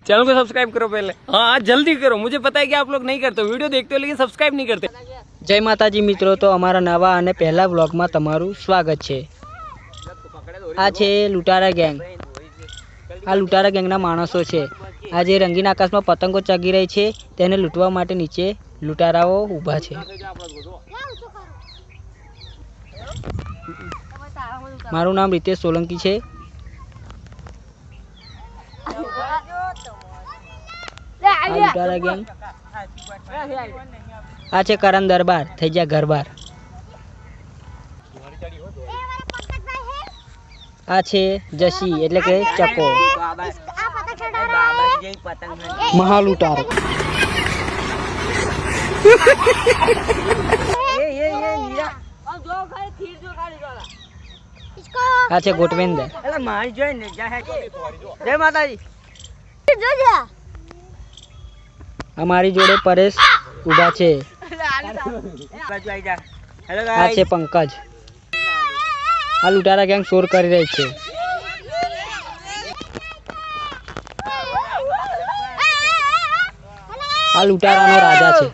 Channel को subscribe करो पहले। हाँ जल्दी करो, मुझे पता है कि आप लोग नहीं करते, वीडियो देखते हो लेकिन सब्सक्राइब नहीं करते। जय माताजी मित्रों, तो अमारा नवा અને પહેલા વ્લોગમાં તમારું સ્વાગત છે। આ છે લૂંટારા ગેંગ। આ લૂંટારા ગેંગના માણસો છે। આ જે રંગીન આકાશમાં પતંગો ચગી રહી છે તેને લૂંટવા માટે નીચે લૂંટારાઓ ઊભા છે। મારું નામ રીતેશ સોલંકી છે। આ લૂંટારા ગેંગ। આ છે કરણ દરબાર, થઈ જા ઘરબાર। આ છે જસી એટલે કે ચકો, મહાલૂંટારો। આ છે ગોટવેન્દર। જય માતાજી। અમારી જોડે પરેશ ઊભા છે। આ છે પંકજ। આ લૂંટારા ગેંગ ચોર કરી રહી છે। આ લૂંટારાનો રાજા છે।